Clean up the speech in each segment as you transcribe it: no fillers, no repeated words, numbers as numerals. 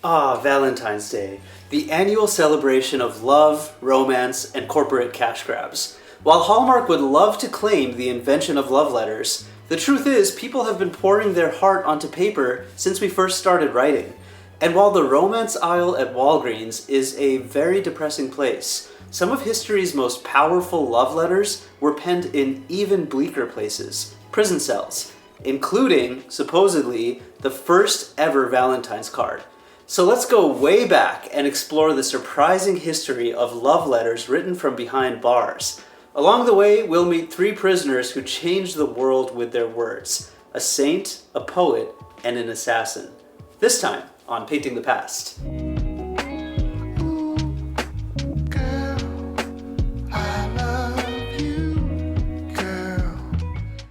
Ah, Valentine's Day, the annual celebration of love, romance, and corporate cash grabs. While Hallmark would love to claim the invention of love letters, the truth is people have been pouring their heart onto paper since we first started writing. And while the romance aisle at Walgreens is a very depressing place, some of history's most powerful love letters were penned in even bleaker places, prison cells, including, supposedly, the first ever Valentine's card. So let's go way back and explore the surprising history of love letters written from behind bars. Along the way, we'll meet three prisoners who changed the world with their words: a saint, a poet, and an assassin. This time on Painting the Past.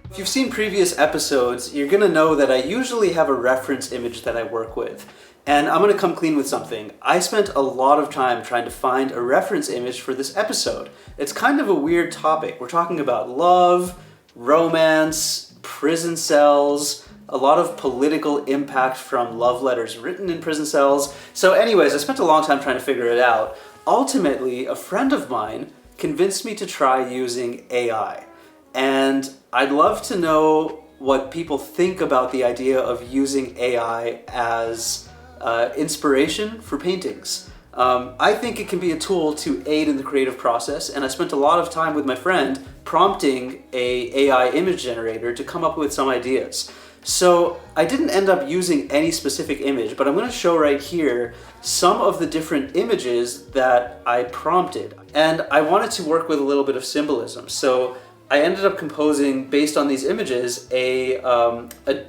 If you've seen previous episodes, you're gonna know that I usually have a reference image that I work with. And I'm gonna come clean with something. I spent a lot of time trying to find a reference image for this episode. It's kind of a weird topic. We're talking about love, romance, prison cells, a lot of political impact from love letters written in prison cells. So anyways, I spent a long time trying to figure it out. Ultimately, a friend of mine convinced me to try using AI. And I'd love to know what people think about the idea of using AI as inspiration for paintings. I think it can be a tool to aid in the creative process, and I spent a lot of time with my friend prompting a AI image generator to come up with some ideas. So I didn't end up using any specific image, but I'm going to show right here some of the different images that I prompted. And I wanted to work with a little bit of symbolism. So I ended up composing, based on these images, a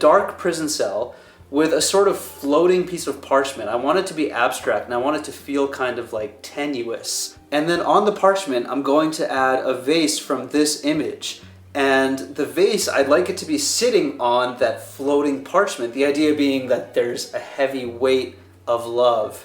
dark prison cell with a sort of floating piece of parchment. I want it to be abstract and I want it to feel kind of like tenuous. And then on the parchment, I'm going to add a vase from this image. And the vase, I'd like it to be sitting on that floating parchment. The idea being that there's a heavy weight of love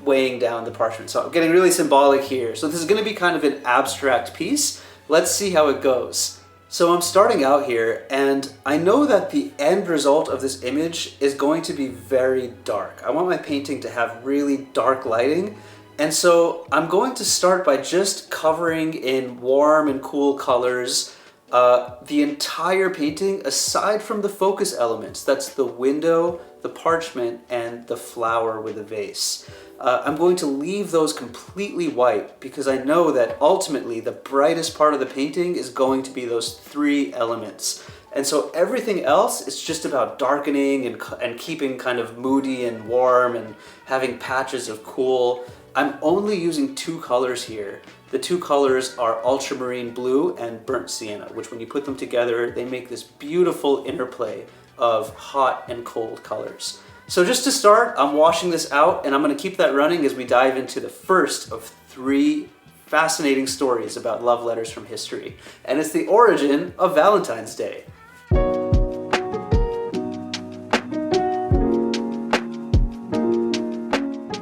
weighing down the parchment. So I'm getting really symbolic here. So this is gonna be kind of an abstract piece. Let's see how it goes. So I'm starting out here, and I know that the end result of this image is going to be very dark. I want my painting to have really dark lighting, and so I'm going to start by just covering in warm and cool colors the entire painting aside from the focus elements. That's the window, the parchment, and the flower with a vase. I'm going to leave those completely white because I know that ultimately the brightest part of the painting is going to be those three elements. And so everything else is just about darkening and keeping kind of moody and warm and having patches of cool. I'm only using two colors here. The two colors are ultramarine blue and burnt sienna, which when you put them together, they make this beautiful interplay of hot and cold colors. So just to start, I'm washing this out, and I'm going to keep that running as we dive into the first of three fascinating stories about love letters from history. And it's the origin of Valentine's Day.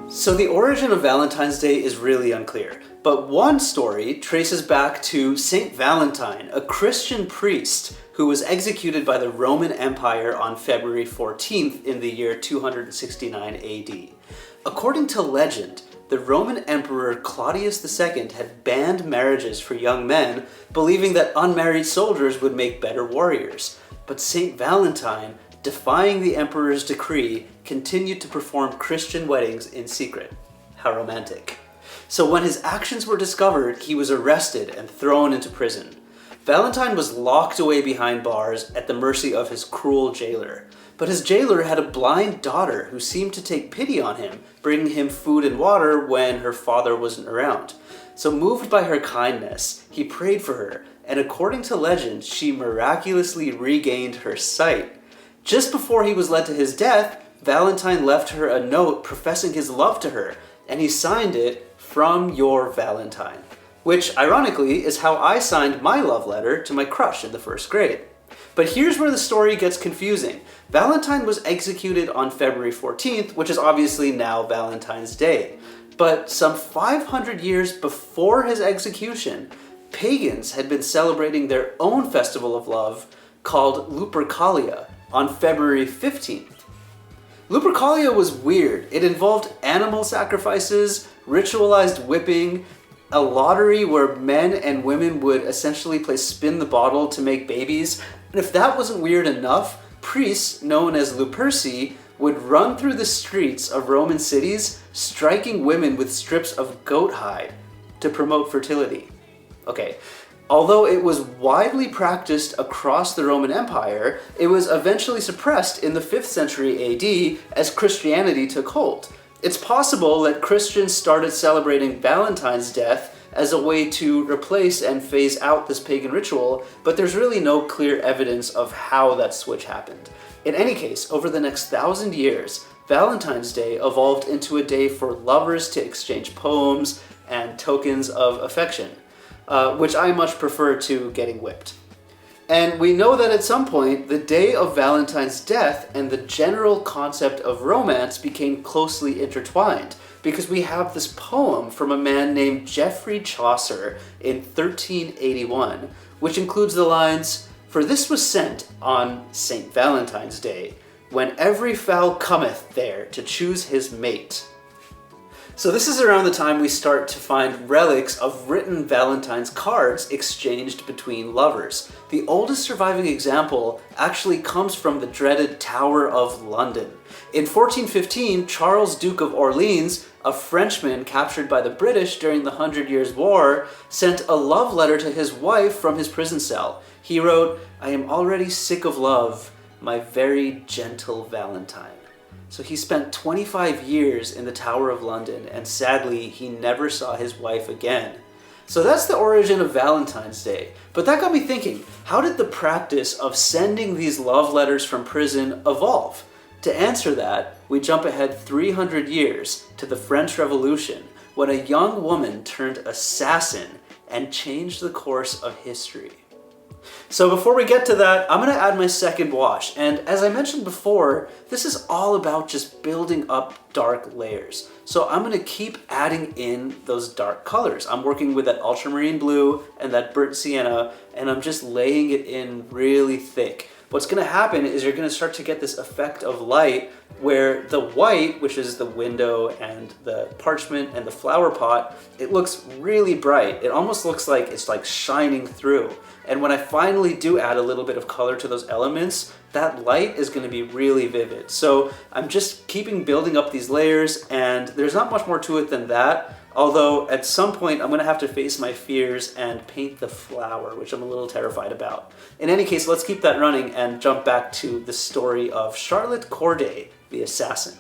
So the origin of Valentine's Day is really unclear, but one story traces back to Saint Valentine, a Christian priest who was executed by the Roman Empire on February 14th in the year 269 AD. According to legend, the Roman Emperor Claudius II had banned marriages for young men, believing that unmarried soldiers would make better warriors. But Saint Valentine, defying the emperor's decree, continued to perform Christian weddings in secret. How romantic. So when his actions were discovered, he was arrested and thrown into prison. Valentine was locked away behind bars at the mercy of his cruel jailer. But his jailer had a blind daughter who seemed to take pity on him, bringing him food and water when her father wasn't around. So moved by her kindness, he prayed for her, and according to legend, she miraculously regained her sight. Just before he was led to his death, Valentine left her a note professing his love to her, and he signed it, "From your Valentine," which ironically is how I signed my love letter to my crush in the first grade. But here's where the story gets confusing. Valentine was executed on February 14th, which is obviously now Valentine's Day. But some 500 years before his execution, pagans had been celebrating their own festival of love called Lupercalia on February 15th. Lupercalia was weird. It involved animal sacrifices, ritualized whipping, a lottery where men and women would essentially play spin the bottle to make babies. And if that wasn't weird enough, priests, known as Luperci, would run through the streets of Roman cities, striking women with strips of goat hide to promote fertility. Okay, although it was widely practiced across the Roman Empire, it was eventually suppressed in the 5th century AD as Christianity took hold. It's possible that Christians started celebrating Valentine's death as a way to replace and phase out this pagan ritual, but there's really no clear evidence of how that switch happened. In any case, over the next 1,000 years, Valentine's Day evolved into a day for lovers to exchange poems and tokens of affection, which I much prefer to getting whipped. And we know that at some point, the day of Valentine's death and the general concept of romance became closely intertwined, because we have this poem from a man named Geoffrey Chaucer in 1381, which includes the lines, "For this was sent on Saint Valentine's Day, when every fowl cometh there to choose his mate." So this is around the time we start to find relics of written Valentine's cards exchanged between lovers. The oldest surviving example actually comes from the dreaded Tower of London. In 1415, Charles, Duke of Orléans, a Frenchman captured by the British during the 100 Years' War, sent a love letter to his wife from his prison cell. He wrote, "I am already sick of love, my very gentle Valentine." So he spent 25 years in the Tower of London, and sadly, he never saw his wife again. So that's the origin of Valentine's Day. But that got me thinking, how did the practice of sending these love letters from prison evolve? To answer that, we jump ahead 300 years to the French Revolution, when a young woman turned assassin and changed the course of history. So before we get to that, I'm going to add my second wash. And as I mentioned before, this is all about just building up dark layers. So I'm going to keep adding in those dark colors. I'm working with that ultramarine blue and that burnt sienna, and I'm just laying it in really thick. What's going to happen is you're going to start to get this effect of light where the white, which is the window and the parchment and the flower pot, it looks really bright. It almost looks like it's like shining through. And when I finally do add a little bit of color to those elements, that light is going to be really vivid. So I'm just keeping building up these layers, and there's not much more to it than that. Although at some point I'm going to have to face my fears and paint the flower, which I'm a little terrified about. In any case, let's keep that running and jump back to the story of Charlotte Corday, the assassin.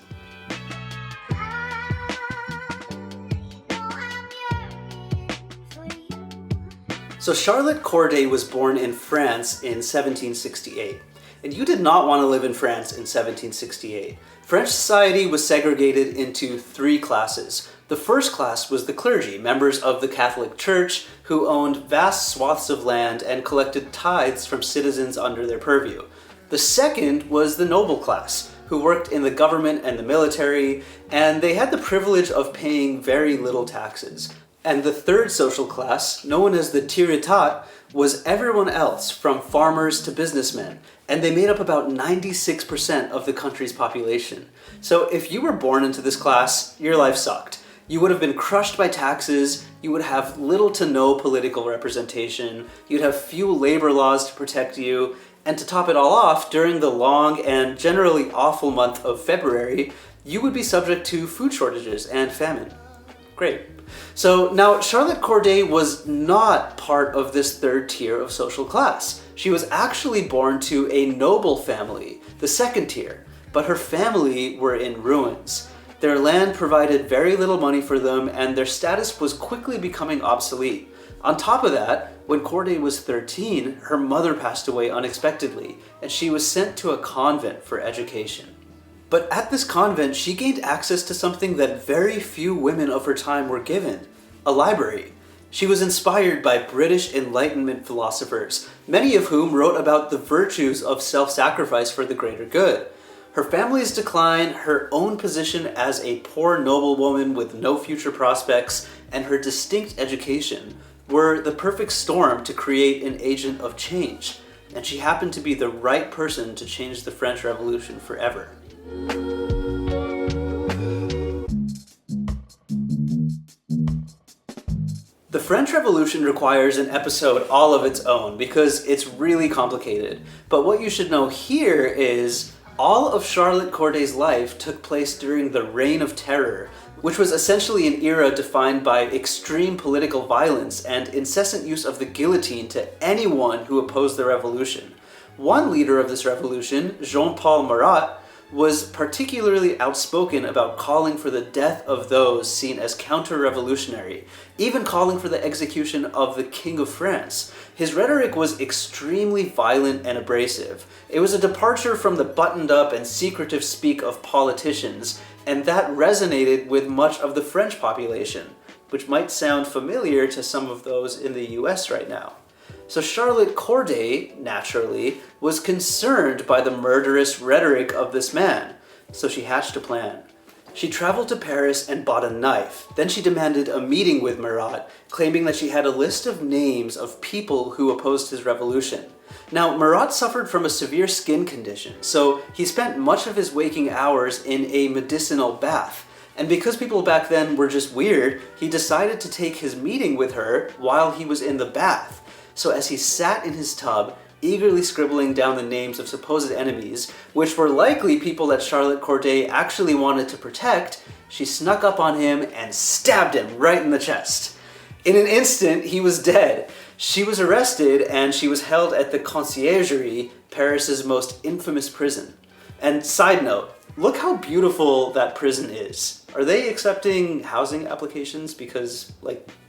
So Charlotte Corday was born in France in 1768. And you did not want to live in France in 1768. French society was segregated into 3 classes. The first class was the clergy, members of the Catholic Church, who owned vast swaths of land and collected tithes from citizens under their purview. The second was the noble class, who worked in the government and the military, and they had the privilege of paying very little taxes. And the third social class, known as the tiers-état, was everyone else, from farmers to businessmen, and they made up about 96% of the country's population. So if you were born into this class, your life sucked. You would have been crushed by taxes, you would have little to no political representation, you'd have few labor laws to protect you, and to top it all off, during the long and generally awful month of February, you would be subject to food shortages and famine. Great. So now Charlotte Corday was not part of this third tier of social class. She was actually born to a noble family, the second tier, but her family were in ruins. Their land provided very little money for them, and their status was quickly becoming obsolete. On top of that, when Corday was 13, her mother passed away unexpectedly, and she was sent to a convent for education. But at this convent, she gained access to something that very few women of her time were given: a library. She was inspired by British Enlightenment philosophers, many of whom wrote about the virtues of self-sacrifice for the greater good. Her family's decline, her own position as a poor noblewoman with no future prospects, and her distinct education were the perfect storm to create an agent of change. And she happened to be the right person to change the French Revolution forever. The French Revolution requires an episode all of its own because it's really complicated. But what you should know here is all of Charlotte Corday's life took place during the Reign of Terror, which was essentially an era defined by extreme political violence and incessant use of the guillotine to anyone who opposed the revolution. One leader of this revolution, Jean-Paul Marat, was particularly outspoken about calling for the death of those seen as counter-revolutionary, even calling for the execution of the King of France. His rhetoric was extremely violent and abrasive. It was a departure from the buttoned-up and secretive speak of politicians, and that resonated with much of the French population, which might sound familiar to some of those in the US right now. So Charlotte Corday, naturally, was concerned by the murderous rhetoric of this man, so she hatched a plan. She traveled to Paris and bought a knife. Then she demanded a meeting with Marat, claiming that she had a list of names of people who opposed his revolution. Now, Marat suffered from a severe skin condition, so he spent much of his waking hours in a medicinal bath. And because people back then were just weird, he decided to take his meeting with her while he was in the bath. So as he sat in his tub, eagerly scribbling down the names of supposed enemies, which were likely people that Charlotte Corday actually wanted to protect, she snuck up on him and stabbed him right in the chest. In an instant, he was dead. She was arrested and she was held at the Conciergerie, Paris's most infamous prison. And side note, look how beautiful that prison is. Are they accepting housing applications? Because,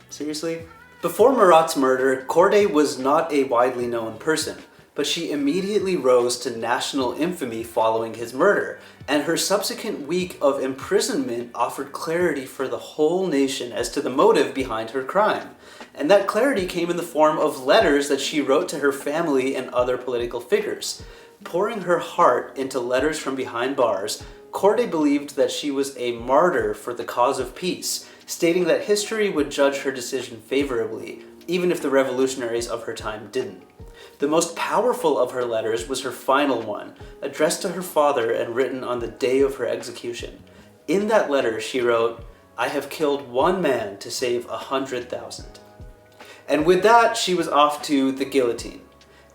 seriously? Before Marat's murder, Corday was not a widely known person, but she immediately rose to national infamy following his murder, and her subsequent week of imprisonment offered clarity for the whole nation as to the motive behind her crime. And that clarity came in the form of letters that she wrote to her family and other political figures. Pouring her heart into letters from behind bars, Corday believed that she was a martyr for the cause of peace, stating that history would judge her decision favorably, even if the revolutionaries of her time didn't. The most powerful of her letters was her final one, addressed to her father and written on the day of her execution. In that letter, she wrote, "I have killed one man to save 100,000. And with that, she was off to the guillotine.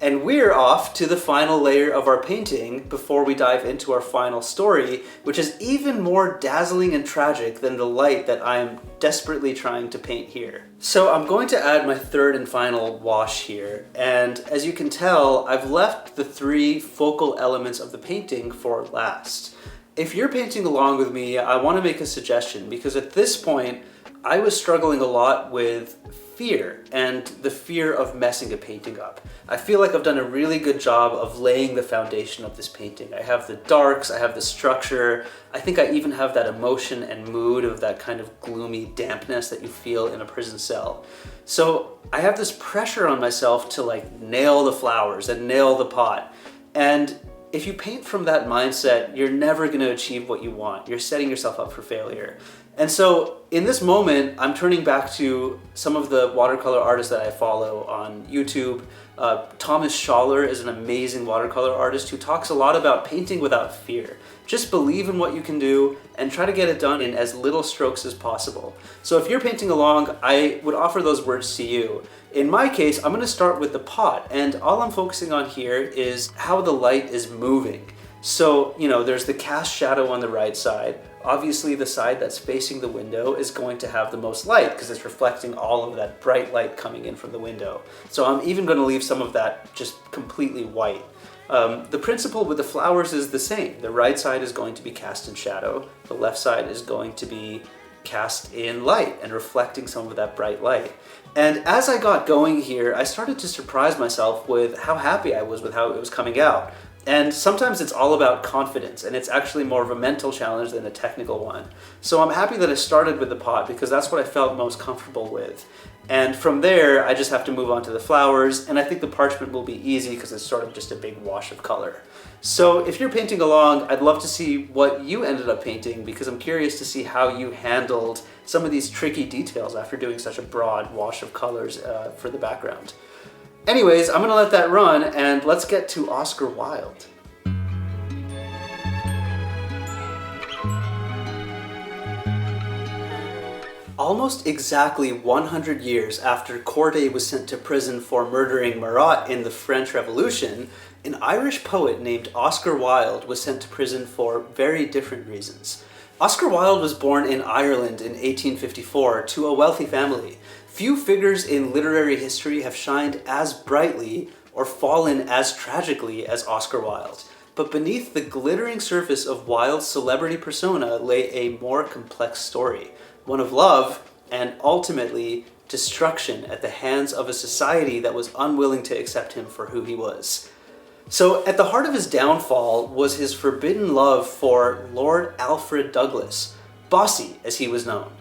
And we're off to the final layer of our painting before we dive into our final story, which is even more dazzling and tragic than the light that I am desperately trying to paint here. So I'm going to add my third and final wash here, and as you can tell, I've left the three focal elements of the painting for last. If you're painting along with me, I want to make a suggestion, because at this point, I was struggling a lot with fear and the fear of messing a painting up. I feel like I've done a really good job of laying the foundation of this painting. I have the darks, I have the structure, I think I even have that emotion and mood of that kind of gloomy dampness that you feel in a prison cell. So I have this pressure on myself to nail the flowers and nail the pot. And if you paint from that mindset, you're never going to achieve what you want. You're setting yourself up for failure. And so in this moment, I'm turning back to some of the watercolor artists that I follow on YouTube. Thomas Schaller is an amazing watercolor artist who talks a lot about painting without fear. Just believe in what you can do and try to get it done in as little strokes as possible. So if you're painting along, I would offer those words to you. In my case, I'm going to start with the pot, and all I'm focusing on here is how the light is moving. So, there's the cast shadow on the right side. Obviously, the side that's facing the window is going to have the most light because it's reflecting all of that bright light coming in from the window. So I'm even going to leave some of that just completely white. The principle with the flowers is the same. The right side is going to be cast in shadow. The left side is going to be cast in light and reflecting some of that bright light. And as I got going here, I started to surprise myself with how happy I was with how it was coming out. And sometimes it's all about confidence, and it's actually more of a mental challenge than a technical one. So I'm happy that I started with the pot because that's what I felt most comfortable with. And from there, I just have to move on to the flowers, and I think the parchment will be easy because it's sort of just a big wash of color. So if you're painting along, I'd love to see what you ended up painting because I'm curious to see how you handled some of these tricky details after doing such a broad wash of colors for the background. Anyways, I'm going to let that run, and let's get to Oscar Wilde. Almost exactly 100 years after Corday was sent to prison for murdering Marat in the French Revolution, an Irish poet named Oscar Wilde was sent to prison for very different reasons. Oscar Wilde was born in Ireland in 1854 to a wealthy family. Few figures in literary history have shined as brightly or fallen as tragically as Oscar Wilde. But beneath the glittering surface of Wilde's celebrity persona lay a more complex story, one of love and, ultimately, destruction at the hands of a society that was unwilling to accept him for who he was. So, at the heart of his downfall was his forbidden love for Lord Alfred Douglas, Bossy as he was known.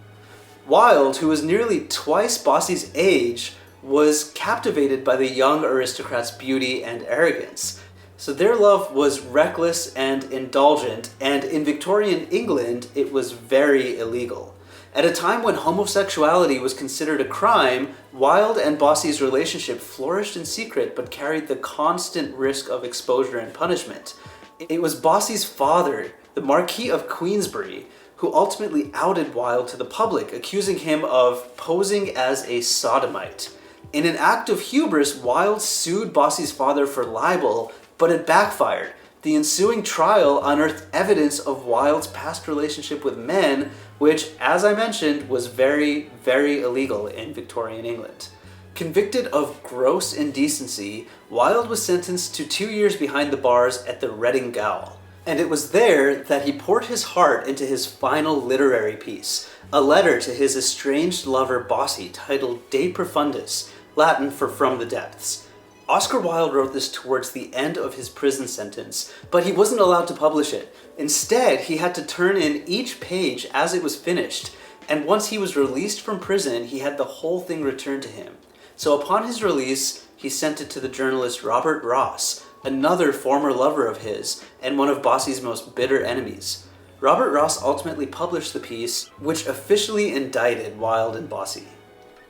Wilde, who was nearly twice Bossy's age, was captivated by the young aristocrat's beauty and arrogance. So their love was reckless and indulgent, and in Victorian England, it was very illegal. At a time when homosexuality was considered a crime, Wilde and Bossy's relationship flourished in secret but carried the constant risk of exposure and punishment. It was Bossy's father, the Marquis of Queensberry, who ultimately outed Wilde to the public, accusing him of posing as a sodomite. In an act of hubris, Wilde sued Bossy's father for libel, but it backfired. The ensuing trial unearthed evidence of Wilde's past relationship with men, which, as I mentioned, was very, very illegal in Victorian England. Convicted of gross indecency, Wilde was sentenced to 2 years behind the bars at the Reading Gaol. And it was there that he poured his heart into his final literary piece, a letter to his estranged lover Bossy titled De Profundis, Latin for From the Depths. Oscar Wilde wrote this towards the end of his prison sentence, but he wasn't allowed to publish it. Instead, he had to turn in each page as it was finished, and once he was released from prison, he had the whole thing returned to him. So upon his release, he sent it to the journalist Robert Ross, another former lover of his, and one of Bossy's most bitter enemies. Robert Ross ultimately published the piece, which officially indicted Wilde and Bossy.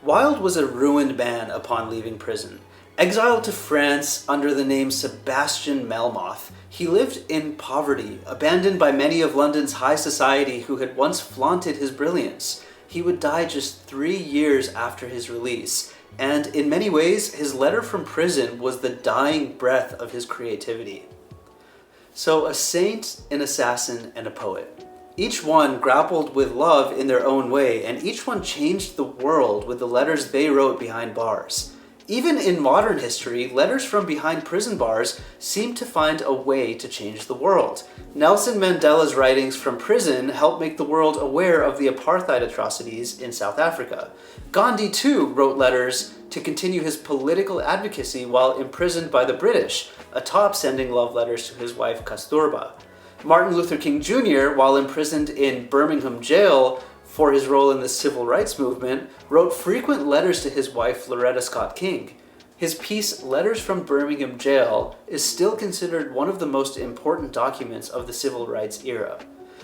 Wilde was a ruined man upon leaving prison. Exiled to France under the name Sebastian Melmoth, he lived in poverty, abandoned by many of London's high society who had once flaunted his brilliance. He would die just 3 years after his release, and in many ways, his letter from prison was the dying breath of his creativity. So, a saint, an assassin, and a poet. Each one grappled with love in their own way, and each one changed the world with the letters they wrote behind bars. Even in modern history, letters from behind prison bars seem to find a way to change the world. Nelson Mandela's writings from prison helped make the world aware of the apartheid atrocities in South Africa. Gandhi, too, wrote letters to continue his political advocacy while imprisoned by the British, atop sending love letters to his wife Kasturba. Martin Luther King Jr., while imprisoned in Birmingham jail for his role in the civil rights movement, wrote frequent letters to his wife Loretta Scott King. His piece, Letters from Birmingham Jail, is still considered one of the most important documents of the civil rights era.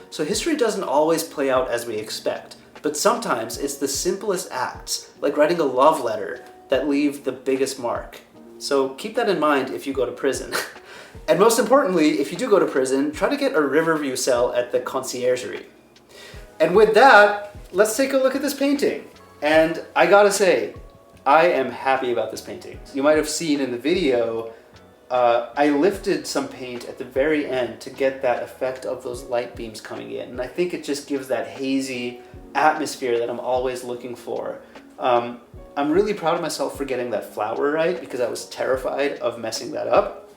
So history doesn't always play out as we expect, but sometimes it's the simplest acts, like writing a love letter, that leave the biggest mark. So keep that in mind if you go to prison. And most importantly, if you do go to prison, try to get a Riverview cell at the conciergerie. And with that, let's take a look at this painting. And I gotta say, I am happy about this painting. You might have seen in the video, I lifted some paint at the very end to get that effect of those light beams coming in. And I think it just gives that hazy atmosphere that I'm always looking for. I'm really proud of myself for getting that flower right because I was terrified of messing that up.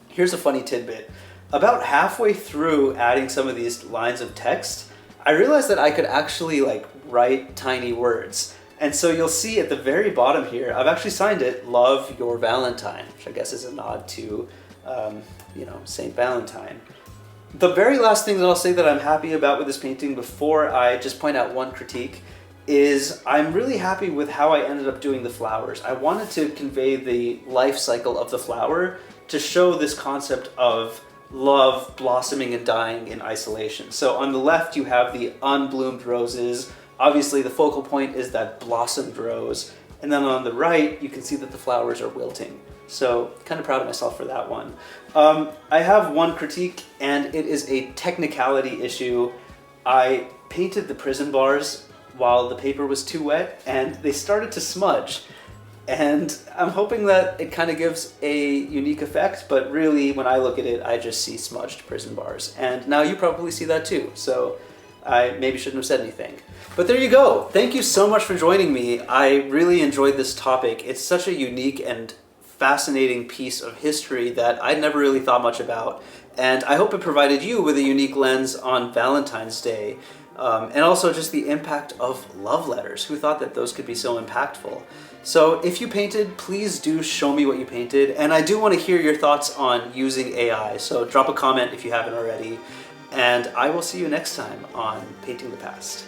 Here's a funny tidbit. About halfway through adding some of these lines of text, I realized that I could actually write tiny words. And so you'll see at the very bottom here, I've actually signed it, Love Your Valentine, which I guess is a nod to, Saint Valentine. The very last thing that I'll say that I'm happy about with this painting before I just point out one critique is I'm really happy with how I ended up doing the flowers. I wanted to convey the life cycle of the flower to show this concept of love blossoming and dying in isolation. So on the left you have the unbloomed roses. Obviously the focal point is that blossomed rose. And then on the right you can see that the flowers are wilting. So kind of proud of myself for that one. I have one critique and it is a technicality issue. I painted the prison bars while the paper was too wet and they started to smudge. And I'm hoping that it kind of gives a unique effect, but really when I look at it, I just see smudged prison bars. And now you probably see that too, so I maybe shouldn't have said anything. But there you go. Thank you so much for joining me. I really enjoyed this topic. It's such a unique and fascinating piece of history that I'd never really thought much about. And I hope it provided you with a unique lens on Valentine's Day. And also just the impact of love letters. Who thought that those could be so impactful? So if you painted, please do show me what you painted. And I do want to hear your thoughts on using AI. So drop a comment if you haven't already. And I will see you next time on Painting the Past.